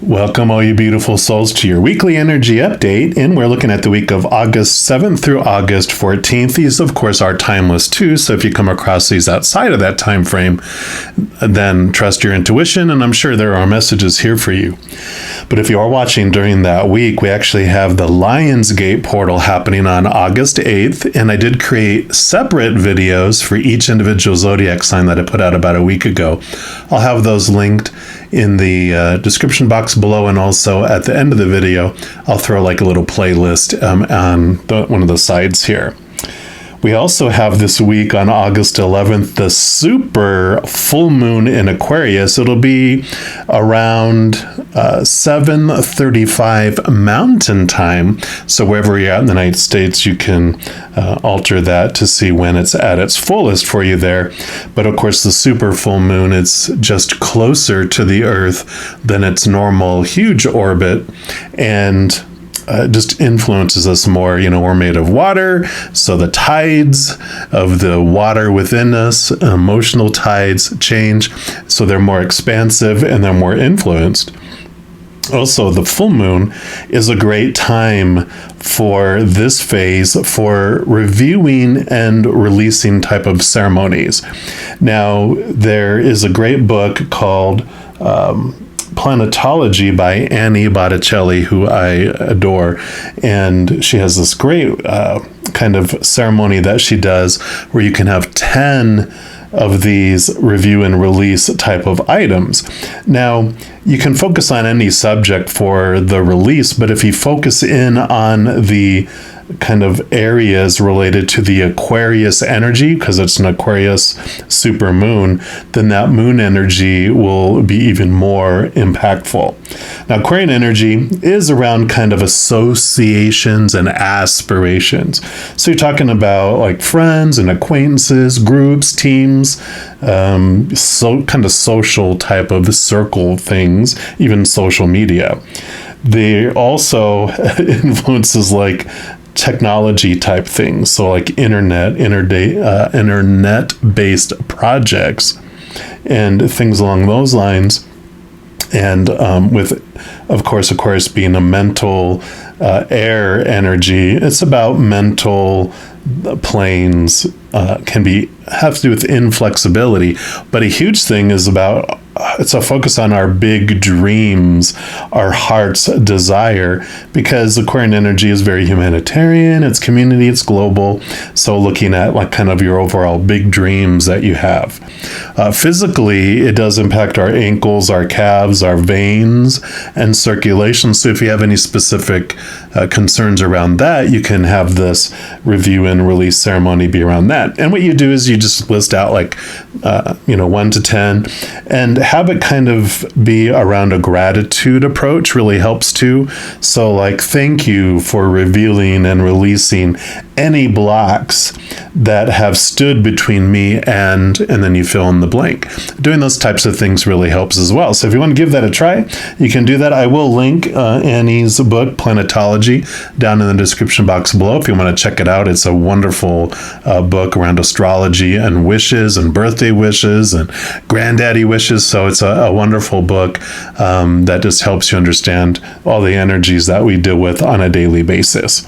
Welcome, all you beautiful souls, to your weekly energy update. And we're looking at the week of August 7th through August 14th. These, of course, are timeless too. So if you come across these outside of that time frame, then trust your intuition. And I'm sure there are messages here for you. But if you are watching during that week, we actually have the Lionsgate portal happening on August 8th. And I did create separate videos for each individual zodiac sign that I put out about a week ago. I'll have those linked in the description box below, and also at the end of the video I'll throw like a little playlist on one of the sides here. We also have this week on August 11th the super full moon in Aquarius. It'll be around 7:35 Mountain Time. So wherever you're at in the United States, you can alter that to see when it's at its fullest for you there. But of course, the super full moon is just closer to the Earth than its normal huge orbit, and just influences us more. You know, we're made of water, so the tides of the water within us, emotional tides, change, so they're more expansive and they're more influenced. Also, the full moon is a great time for this phase for reviewing and releasing type of ceremonies. Now, there is a great book called Planetology by Annie Botticelli, who I adore, and she has this great kind of ceremony that she does where you can have 10 of these review and release type of items. Now, you can focus on any subject for the release, but if you focus in on the kind of areas related to the Aquarius energy, because it's an Aquarius super moon, then that moon energy will be even more impactful. Now, Aquarian energy is around kind of associations and aspirations. So you're talking about like friends and acquaintances, groups, teams, so kind of social type of circle things, even social media. They also influences like technology type things, so like internet-based projects and things along those lines. And with, of course, Aquarius being a mental air energy, it's about mental planes, have to do with inflexibility, but a huge thing is about it's a focus on our big dreams, our heart's desire, because Aquarian energy is very humanitarian, it's community, it's global. So looking at like kind of your overall big dreams that you have. Physically, it does impact our ankles, our calves, our veins, and circulation. So if you have any specific concerns around that, you can have this review and release ceremony be around that. And what you do is you just list out like, 1 to 10, and have it kind of be around a gratitude approach really helps too. So like, thank you for revealing and releasing any blocks that have stood between me and then you fill in the blank. Doing those types of things really helps as well. So if you want to give that a try, you can do that. I will link Annie's book, Planetology, down in the description box below if you want to check it out. It's a wonderful book around astrology and wishes and birthday wishes and granddaddy wishes. So it's a wonderful book that just helps you understand all the energies that we deal with on a daily basis.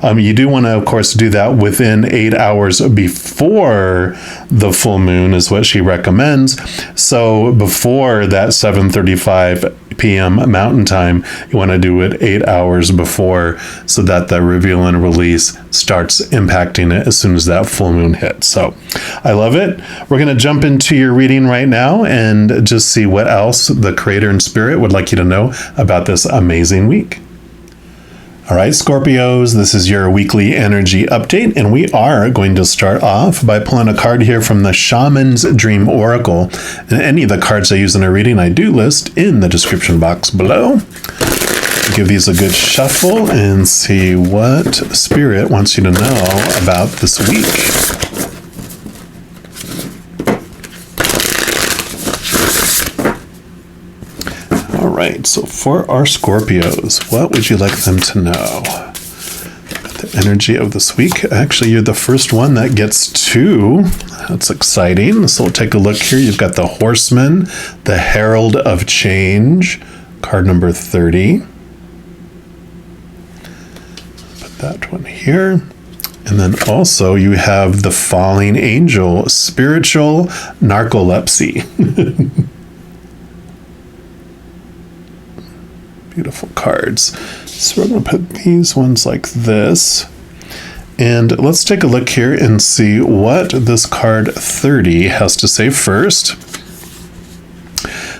You do want to, of course, do that within 8 hours before the full moon is what she recommends. So before that 7:35 p.m. Mountain Time, you want to do it 8 hours before, so that the reveal and release starts impacting it as soon as that full moon hits. So I love it. We're going to jump into your reading right now and just see what else the Creator and Spirit would like you to know about this amazing week. All right, Scorpios, this is your weekly energy update, and we are going to start off by pulling a card here from the Shaman's Dream Oracle. And any of the cards I use in a reading, I do list in the description box below. Give these a good shuffle and see what Spirit wants you to know about this week. All right, so for our Scorpios, what would you like them to know? The energy of this week. Actually, you're the first one that gets 2. That's exciting. So we'll take a look here. You've got the Horseman, the Herald of Change, card number 30. Put that one here. And then also you have the falling angel, spiritual narcolepsy. Beautiful cards. So we're going to put these ones like this. And let's take a look here and see what this card 30 has to say first.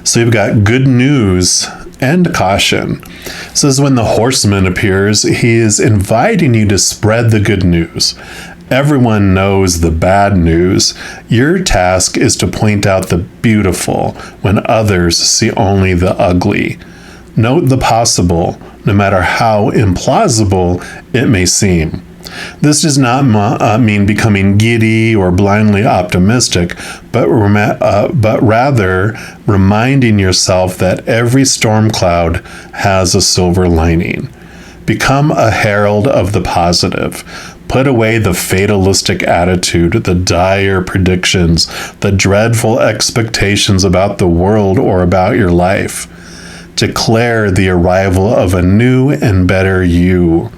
So you've got good news and caution. It says when the horseman appears, he is inviting you to spread the good news. Everyone knows the bad news. Your task is to point out the beautiful when others see only the ugly. Note the possible, no matter how implausible it may seem. This does not mean becoming giddy or blindly optimistic, but rather reminding yourself that every storm cloud has a silver lining. Become a herald of the positive. Put away the fatalistic attitude, the dire predictions, the dreadful expectations about the world or about your life. Declare the arrival of a new and better you.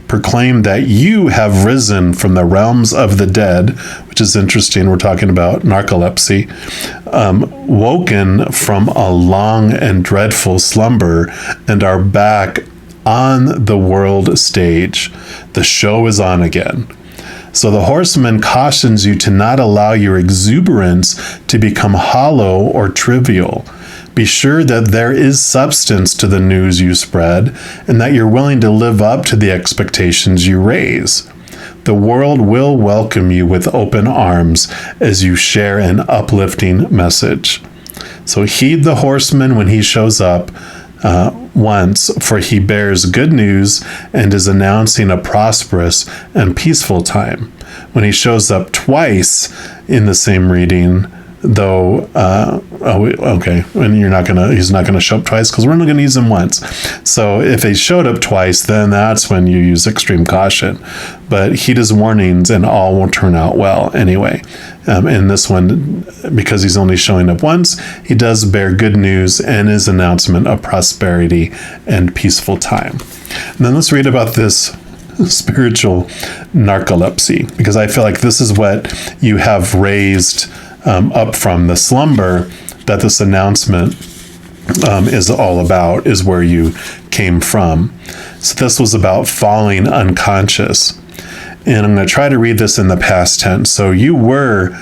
Proclaim that you have risen from the realms of the dead, which is interesting. We're talking about narcolepsy, woken from a long and dreadful slumber, and are back on the world stage. The show is on again. So the horseman cautions you to not allow your exuberance to become hollow or trivial. Be sure that there is substance to the news you spread and that you're willing to live up to the expectations you raise. The world will welcome you with open arms as you share an uplifting message. So heed the horseman when he shows up once, for he bears good news and is announcing a prosperous and peaceful time. When he shows up twice in the same reading, though, okay, and he's not gonna show up twice because we're only gonna use him once. So if he showed up twice, then that's when you use extreme caution. But heed his warnings and all will turn out well anyway. In this one, because he's only showing up once, he does bear good news and his announcement of prosperity and peaceful time. And then let's read about this spiritual narcolepsy, because I feel like this is what you have raised up from the slumber that this announcement is all about, is where you came from. So this was about falling unconscious. And I'm going to try to read this in the past tense. So you were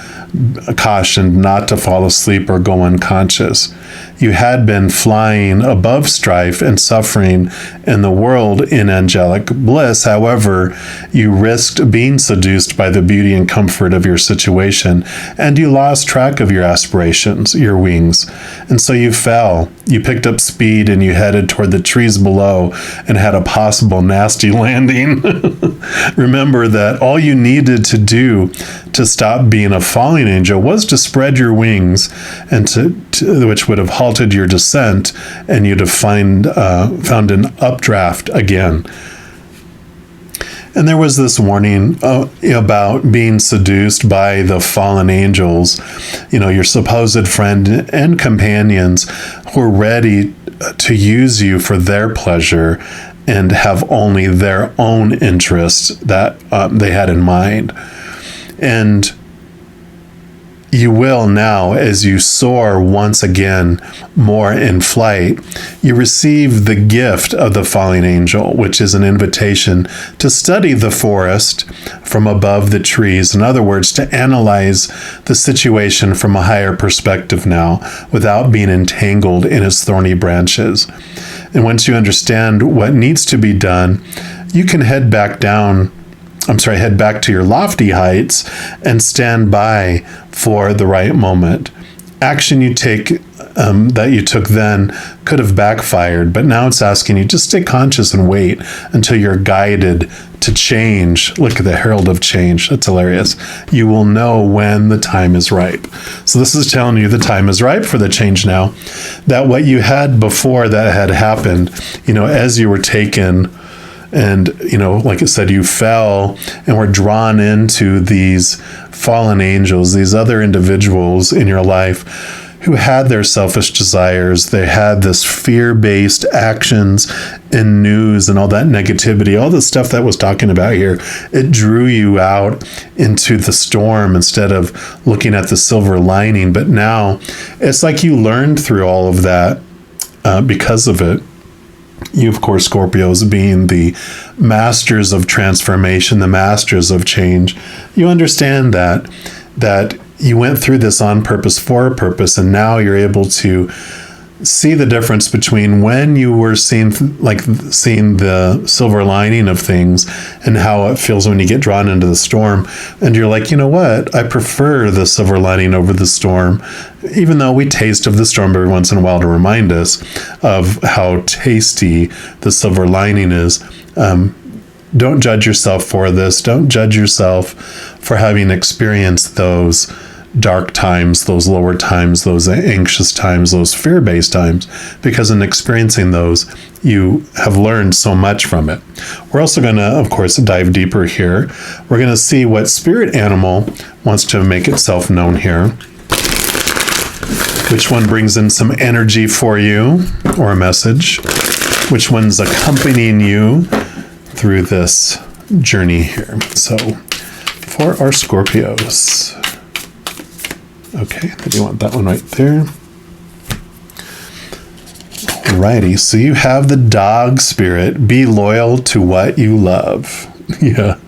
cautioned not to fall asleep or go unconscious. You had been flying above strife and suffering in the world in angelic bliss. However, you risked being seduced by the beauty and comfort of your situation, and you lost track of your aspirations, your wings. And so you fell. You picked up speed and you headed toward the trees below and had a possible nasty landing. Remember that all you needed to do to stop being a falling angel was to spread your wings, and which would have halted your descent, and you'd have found an updraft again. And there was this warning about being seduced by the fallen angels, your supposed friend and companions who are ready to use you for their pleasure and have only their own interests that they had in mind. And you will now, as you soar once again more in flight, you receive the gift of the falling angel, which is an invitation to study the forest from above the trees. In other words, to analyze the situation from a higher perspective now, without being entangled in its thorny branches. And once you understand what needs to be done, you can head back to your lofty heights and stand by for the right moment. Action you take that you took then could have backfired, but now it's asking you just stay conscious and wait until you're guided to change. Look at the Herald of Change. That's hilarious. You will know when the time is ripe. So this is telling you the time is ripe for the change now. That what you had before that had happened, as you were taken, and, like I said, you fell and were drawn into these fallen angels, these other individuals in your life who had their selfish desires. They had this fear-based actions and news and all that negativity, all the stuff that was talking about here. It drew you out into the storm instead of looking at the silver lining. But now it's like you learned through all of that because of it. You, of course, Scorpios, being the masters of transformation, the masters of change, you understand that you went through this on purpose, for a purpose, and now you're able to see the difference between when you were seeing the silver lining of things and how it feels when you get drawn into the storm. And you're like, you know what? I prefer the silver lining over the storm, even though we taste of the storm every once in a while to remind us of how tasty the silver lining is. Don't judge yourself for this. Don't judge yourself for having experienced those dark times, those lower times, those anxious times, those fear-based times, because in experiencing those, you have learned so much from it. We're also going to, of course, dive deeper here. We're going to see what spirit animal wants to make itself known here. Which one brings in some energy for you or a message? Which one's accompanying you through this journey here? So, for our Scorpios. Okay, then you want that one right there. Alrighty, so you have the dog spirit. Be loyal to what you love. Yeah.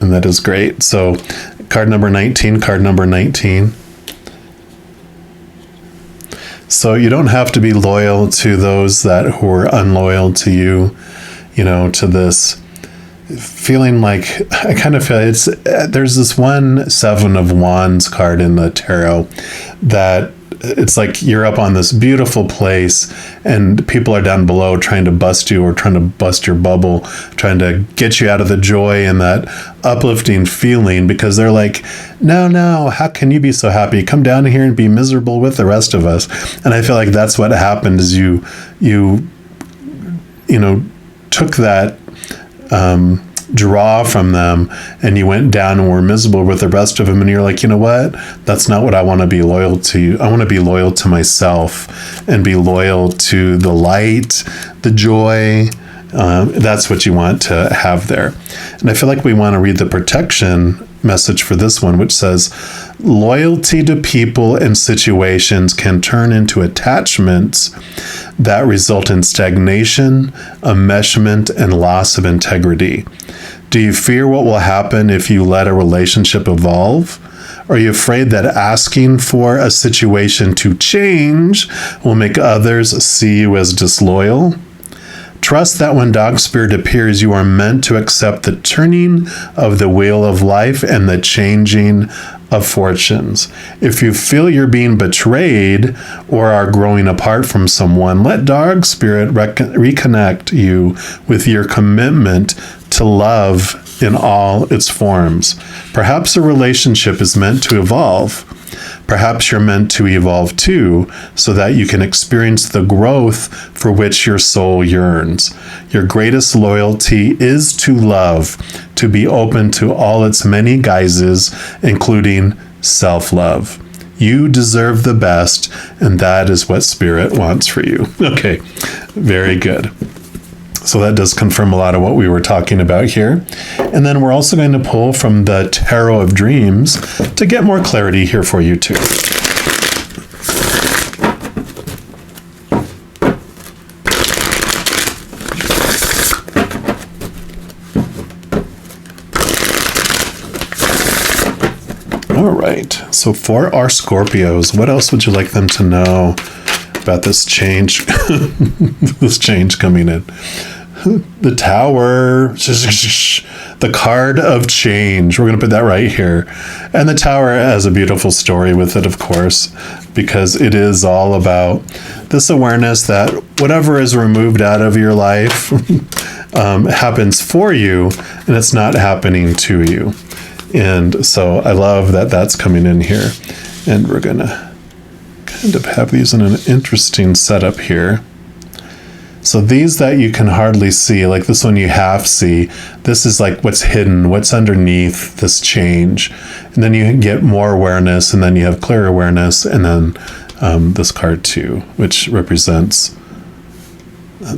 And that is great. So, card number 19. So you don't have to be loyal to those who are unloyal to you, to this feeling like, I kind of feel there's this one 7 of Wands card in the tarot that it's like you're up on this beautiful place and people are down below trying to bust you or trying to bust your bubble, trying to get you out of the joy and that uplifting feeling, because they're like, no, how can you be so happy? Come down here and be miserable with the rest of us. And I feel like that's what happened is you took that draw from them and you went down and were miserable with the rest of them, and you're like, you know what, that's not what I want to be loyal to. I want to be loyal to myself and be loyal to the light, the joy. That's what you want to have there. And I feel like we want to read the protection message for this one, which says, loyalty to people and situations can turn into attachments that result in stagnation, enmeshment, and loss of integrity. Do you fear what will happen if you let a relationship evolve? Are you afraid that asking for a situation to change will make others see you as disloyal? Trust that when dog spirit appears, you are meant to accept the turning of the wheel of life and the changing of fortunes. If you feel you're being betrayed or are growing apart from someone, let dog spirit reconnect you with your commitment to love in all its forms. Perhaps a relationship is meant to evolve. Perhaps you're meant to evolve too, so that you can experience the growth for which your soul yearns. Your greatest loyalty is to love, to be open to all its many guises, including self-love. You deserve the best, and that is what Spirit wants for you. Okay, very good. So that does confirm a lot of what we were talking about here. And then we're also going to pull from the Tarot of Dreams to get more clarity here for you too. All right, so for our Scorpios, what else would you like them to know about this change, this change coming in? The Tower, the card of change. We're going to put that right here. And the Tower has a beautiful story with it, of course, because it is all about this awareness that whatever is removed out of your life happens for you, and it's not happening to you. And so I love that that's coming in here. And we're going to kind of have these in an interesting setup here. So these that you can hardly see, like this one you half see, this is like what's hidden, what's underneath this change. And then you get more awareness, and then you have clear awareness, and then this card too, which represents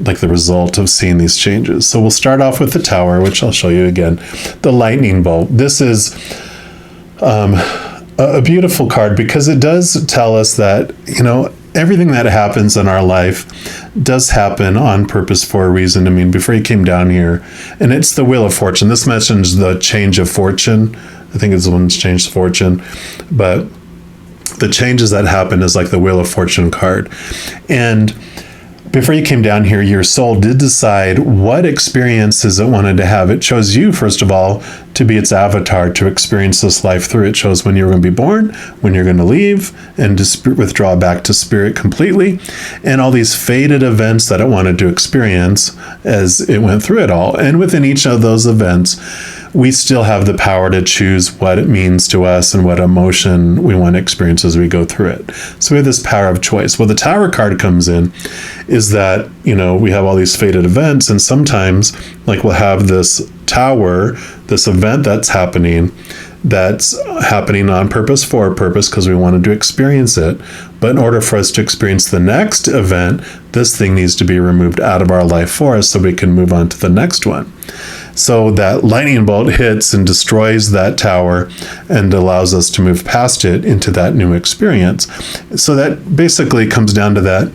like the result of seeing these changes. So we'll start off with the Tower, which I'll show you again. The lightning bolt. This is a beautiful card because it does tell us that, everything that happens in our life does happen on purpose for a reason. I mean, before you came down here, and it's the Wheel of Fortune. This mentions the change of fortune. I think it's the one that's changed fortune. But the changes that happen is like the Wheel of Fortune card. And before you came down here, your soul did decide what experiences it wanted to have. It chose you, first of all, to be its avatar, to experience this life through. It chose when you were going to be born, when you're going to leave, and to withdraw back to spirit completely, and all these fated events that it wanted to experience as it went through it all. And within each of those events, we still have the power to choose what it means to us and what emotion we want to experience as we go through it. So we have this power of choice. Well, the Tower card comes in is that, we have all these fated events, and sometimes like we'll have this tower, this event that's happening on purpose for a purpose because we wanted to experience it. But in order for us to experience the next event, this thing needs to be removed out of our life for us so we can move on to the next one. So that lightning bolt hits and destroys that tower and allows us to move past it into that new experience. So that basically comes down to that,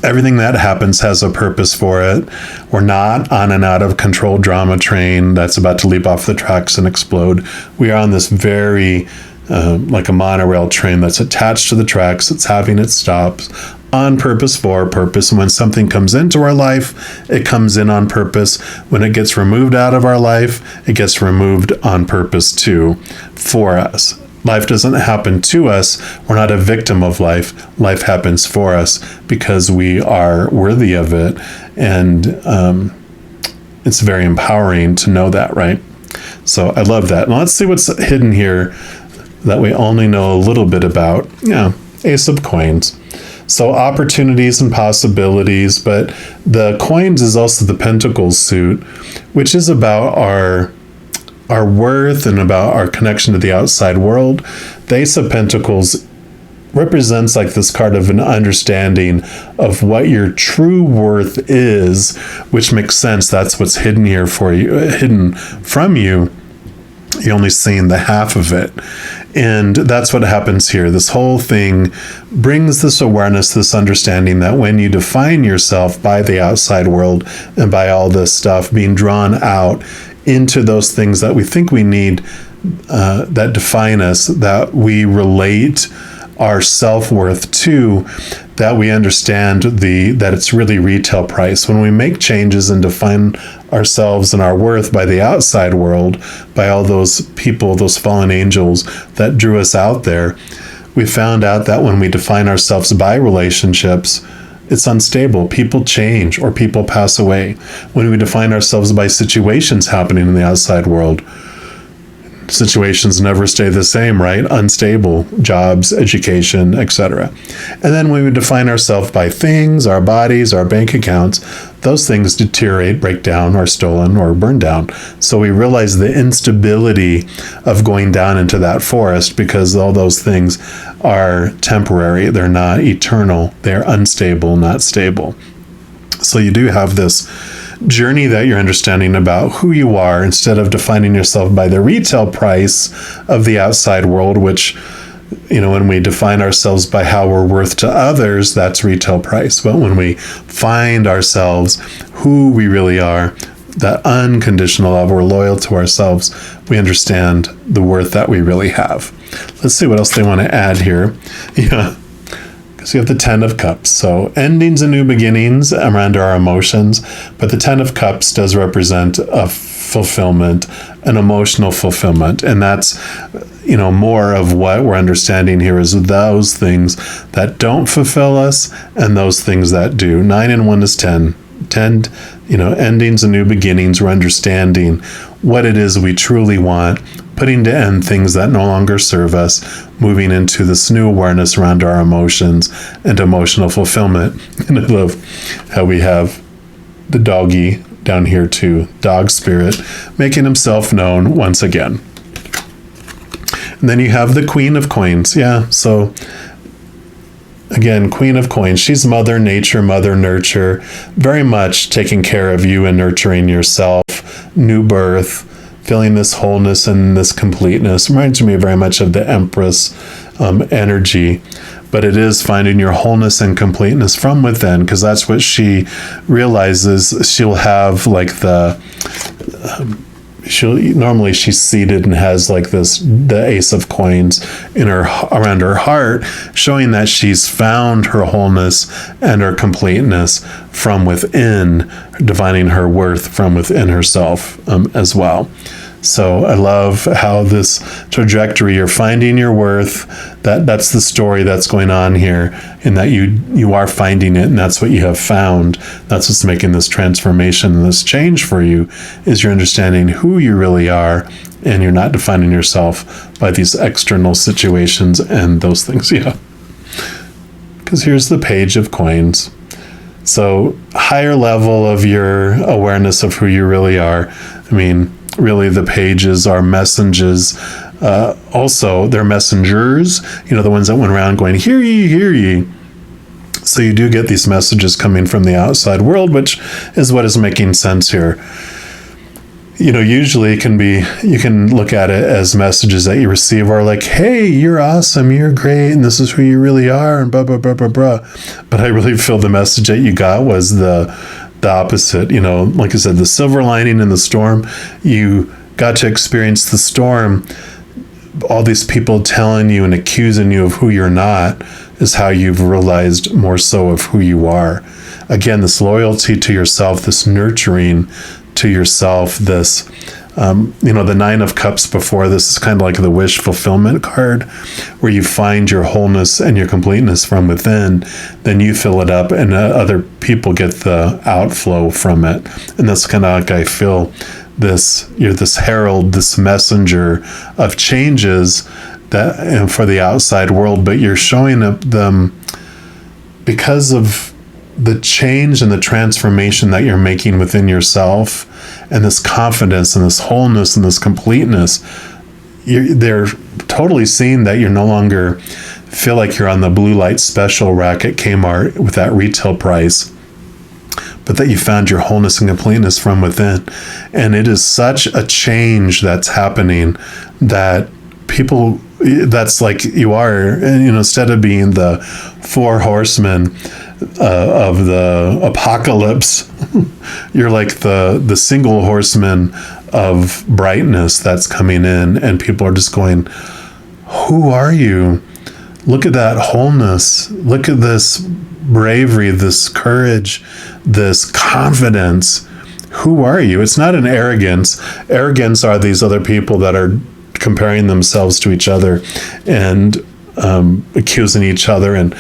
everything that happens has a purpose for it. We're not on an out of control drama train that's about to leap off the tracks and explode. We are on this very, like a monorail train that's attached to the tracks. It's having its stops on purpose for a purpose. And when something comes into our life, it comes in on purpose. When it gets removed out of our life, it gets removed on purpose too, for us. Life doesn't happen to us. We're not a victim of life. Life happens for us because we are worthy of it. And it's very empowering to know that, right? So I love that. Now let's see what's hidden here that we only know a little bit about. Ace of Coins. So opportunities and possibilities, but the coins is also the Pentacles suit, which is about our worth and about our connection to the outside world. The Ace of Pentacles represents like this card of an understanding of what your true worth is, which makes sense. That's what's hidden here for you, hidden from you. You're only seeing the half of it. And that's what happens here. This whole thing brings this awareness, this understanding that when you define yourself by the outside world and by all this stuff being drawn out into those things that we think we need, that define us, that we relate our self-worth to, that we understand that it's really retail price. When we make changes and define ourselves and our worth by the outside world, by all those people, those fallen angels that drew us out there, we found out that when we define ourselves by relationships, it's unstable. People change or people pass away. When we define ourselves by situations happening in the outside world, situations never stay the same, right? Unstable, jobs, education, etc. And then when we define ourselves by things, our bodies, our bank accounts, those things deteriorate, break down, are stolen, or burn down. So we realize the instability of going down into that forest because all those things are temporary. They're not eternal. They're unstable, not stable. So you do have this journey that you're understanding about who you are instead of defining yourself by the retail price of the outside world, which, when we define ourselves by how we're worth to others, that's retail price. But when we find ourselves who we really are, that unconditional love, we're loyal to ourselves, we understand the worth that we really have. Let's see what else they want to add here. So you have the Ten of Cups. So endings and new beginnings around our emotions, but the Ten of Cups does represent a fulfillment, an emotional fulfillment. And that's, more of what we're understanding here is those things that don't fulfill us and those things that do. 9 and 1 is 10. 10, endings and new beginnings. We're understanding what it is we truly want, putting to end things that no longer serve us, moving into this new awareness around our emotions and emotional fulfillment. And I love how we have the doggy down here too, dog spirit, making himself known once again. And then you have the Queen of Coins. Yeah, so again, Queen of Coins. She's Mother Nature, Mother Nurture, very much taking care of you and nurturing yourself. New birth, feeling this wholeness and this completeness. Reminds me very much of the Empress energy. But it is finding your wholeness and completeness from within, because that's what she realizes. She'll have like normally she's seated and has like the Ace of Coins in her, around her heart, showing that she's found her wholeness and her completeness from within, divining her worth from within herself as well. So I love how this trajectory, you're finding your worth. That's the story that's going on here, in that you are finding it, and that's what you have found. That's what's making this transformation and this change for you, is you're understanding who you really are, and you're not defining yourself by these external situations and those things. Yeah. Because here's the Page of Coins. So higher level of your awareness of who you really are. I mean, really, the pages are messengers. Also, they're messengers, the ones that went around going, hear ye, hear ye. So you do get these messages coming from the outside world, which is what is making sense here. Usually you can look at it as messages that you receive are like, hey, you're awesome, you're great, and this is who you really are, and blah, blah, blah, blah, blah. But I really feel the message that you got was the opposite. Like I said, the silver lining in the storm. You got to experience the storm. All these people telling you and accusing you of who you're not is how you've realized more so of who you are. Again, this loyalty to yourself, this nurturing to yourself, this the Nine of Cups before this is kind of like the wish fulfillment card, where you find your wholeness and your completeness from within, then you fill it up, and other people get the outflow from it. And that's kind of like I feel this. You're this herald, this messenger of changes that for the outside world, but you're showing up them because of the change and the transformation that you're making within yourself, and this confidence and this wholeness and this completeness. They're totally seeing that you're no longer feel like you're on the blue light special rack at Kmart with that retail price, but that you found your wholeness and completeness from within. And it is such a change that's happening that people, that's like you are, instead of being the four horsemen of the apocalypse, you're like the single horseman of brightness that's coming in, and people are just going, who are you? Look at that wholeness. Look at this bravery, this courage, this confidence. Who are you? It's not an arrogance. Arrogance are these other people that are comparing themselves to each other and accusing each other, and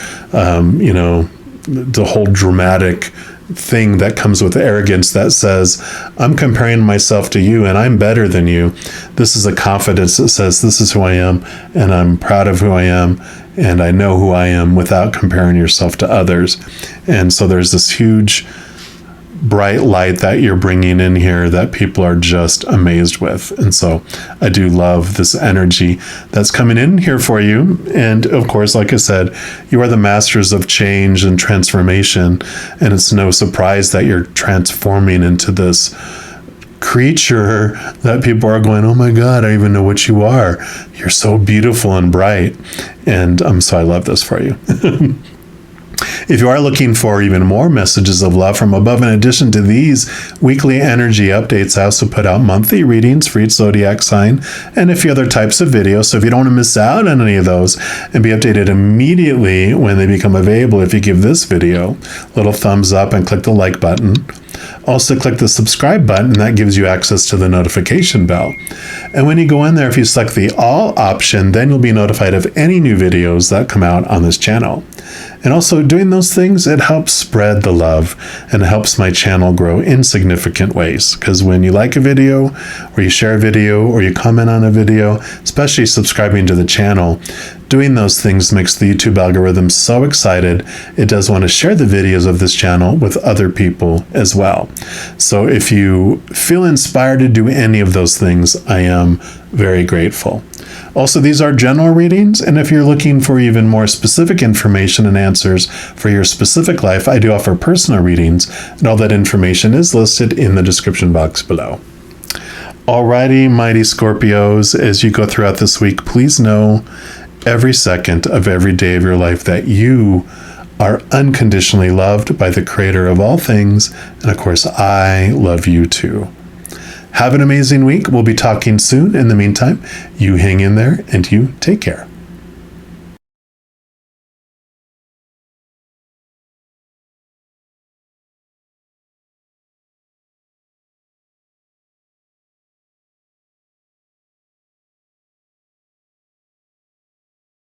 the whole dramatic thing that comes with arrogance that says, I'm comparing myself to you and I'm better than you. This is a confidence that says, this is who I am, and I'm proud of who I am, and I know who I am, without comparing yourself to others. And so there's this huge bright light that you're bringing in here that people are just amazed with. And so I do love this energy that's coming in here for you. And of course, like I said, you are the masters of change and transformation, and it's no surprise that you're transforming into this creature that people are going, oh my God, I even know what you are. You're so beautiful and bright. And so I love this for you. If you are looking for even more messages of love from above, in addition to these weekly energy updates, I also put out monthly readings for each zodiac sign and a few other types of videos. So if you don't want to miss out on any of those and be updated immediately when they become available, if you give this video a little thumbs up and click the like button. Also click the subscribe button, and that gives you access to the notification bell. And when you go in there, if you select the all option, then you'll be notified of any new videos that come out on this channel. And also doing those things, it helps spread the love and it helps my channel grow in significant ways. Because when you like a video or you share a video or you comment on a video, especially subscribing to the channel, doing those things makes the YouTube algorithm so excited. It does want to share the videos of this channel with other people as well. So if you feel inspired to do any of those things, I am very grateful. Also, these are general readings, and if you're looking for even more specific information and answers for your specific life, I do offer personal readings, and all that information is listed in the description box below. Alrighty, mighty Scorpios, as you go throughout this week, please know every second of every day of your life that you are unconditionally loved by the Creator of all things, and of course, I love you too. Have an amazing week. We'll be talking soon. In the meantime, you hang in there and you take care.